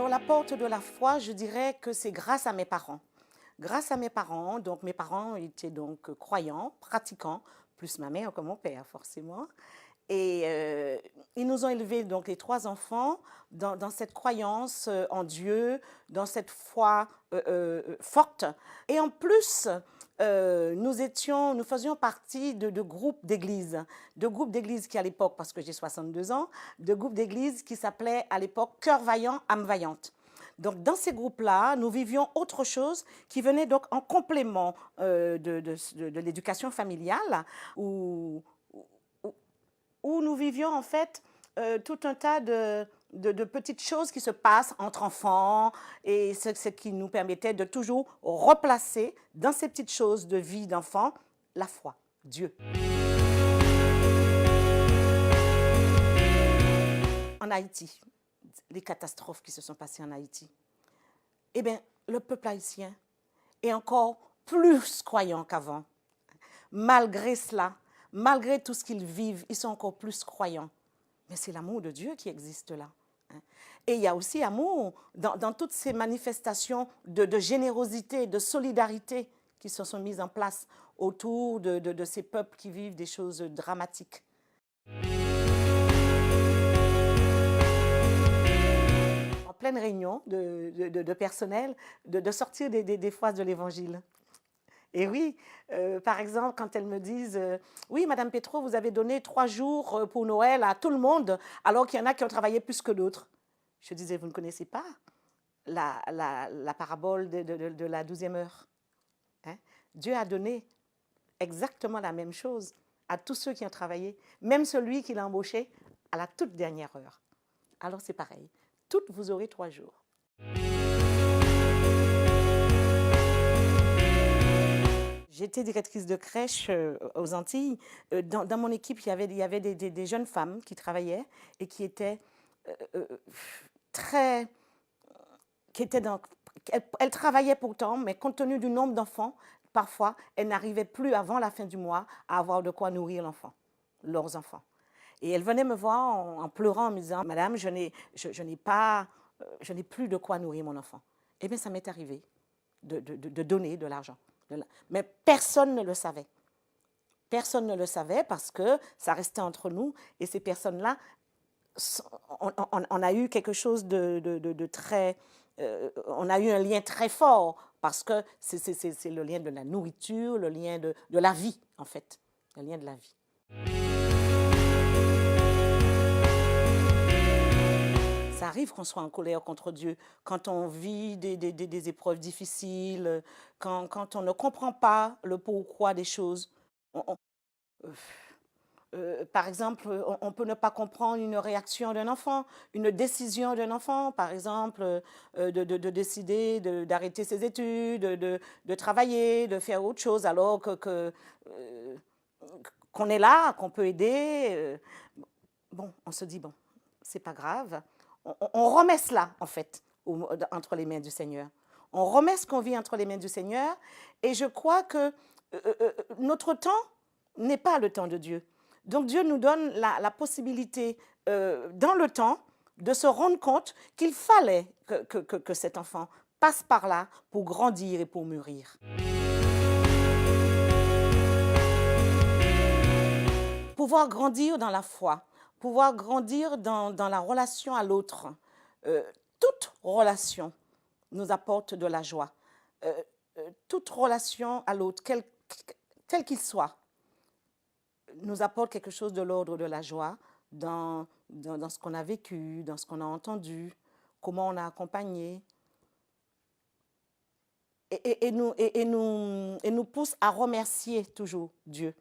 Alors la porte de la foi, je dirais que c'est grâce à mes parents. Grâce à mes parents, donc mes parents étaient donc croyants, pratiquants, plus ma mère que mon père forcément. Et ils nous ont élevés, donc les trois enfants, dans cette croyance en Dieu, dans cette foi forte. Et en plus, nous faisions partie de groupes d'églises qui à l'époque, parce que j'ai 62 ans, de groupes d'églises qui s'appelaient à l'époque Cœur vaillant, âme vaillante. Donc, dans ces groupes-là, nous vivions autre chose qui venait donc en complément de l'éducation familiale, où, où nous vivions en fait tout un tas de petites choses qui se passent entre enfants et ce qui nous permettait de toujours replacer dans ces petites choses de vie d'enfant la foi, Dieu. En Haïti, les catastrophes qui se sont passées en Haïti, eh bien, le peuple haïtien est encore plus croyant qu'avant. Malgré cela, malgré tout ce qu'ils vivent, ils sont encore plus croyants. Mais c'est l'amour de Dieu qui existe là. Et il y a aussi amour dans toutes ces manifestations de générosité, de solidarité qui se sont mises en place autour de ces peuples qui vivent des choses dramatiques. En pleine réunion de personnel, de sortir des phrases de l'Évangile. Et oui, par exemple, quand elles me disent oui, Madame Pétro, vous avez donné 3 jours pour Noël à tout le monde, alors qu'il y en a qui ont travaillé plus que d'autres. Je disais, vous ne connaissez pas la parabole de la 12e heure. Hein? Dieu a donné exactement la même chose à tous ceux qui ont travaillé, même celui qui l'a embauché à la toute dernière heure. Alors c'est pareil, toutes vous aurez 3 jours. J'étais directrice de crèche aux Antilles. Dans mon équipe, il y avait des jeunes femmes qui travaillaient et qui étaient très... Elles travaillaient pourtant, mais compte tenu du nombre d'enfants, parfois, elles n'arrivaient plus avant la fin du mois à avoir de quoi nourrir leurs enfants. Et elles venaient me voir en pleurant, en me disant, Madame, je n'ai plus de quoi nourrir mon enfant. Eh bien, ça m'est arrivé de donner de l'argent. Mais personne ne le savait. Personne ne le savait parce que ça restait entre nous. Et ces personnes-là, on a eu quelque chose de très... on a eu un lien très fort parce que c'est le lien de la nourriture, le lien de la vie, en fait. Le lien de la vie. Ça arrive qu'on soit en colère contre Dieu, quand on vit des épreuves difficiles, quand on ne comprend pas le pourquoi des choses. Par exemple, on peut ne pas comprendre une réaction d'un enfant, une décision d'un enfant, par exemple, de décider d'arrêter ses études, de travailler, de faire autre chose, alors qu'on est là, qu'on peut aider. Bon, on se dit, bon, c'est pas grave. On remet cela, en fait, entre les mains du Seigneur. On remet ce qu'on vit entre les mains du Seigneur. Et je crois que notre temps n'est pas le temps de Dieu. Donc Dieu nous donne la possibilité, dans le temps, de se rendre compte qu'il fallait que cet enfant passe par là pour grandir et pour mûrir. Pouvoir grandir dans la foi, pouvoir grandir dans la relation à l'autre. Toute relation nous apporte de la joie. Toute relation à l'autre, quel qu'il soit, nous apporte quelque chose de l'ordre de la joie dans ce qu'on a vécu, dans ce qu'on a entendu, comment on a accompagné. Et nous pousse à remercier toujours Dieu.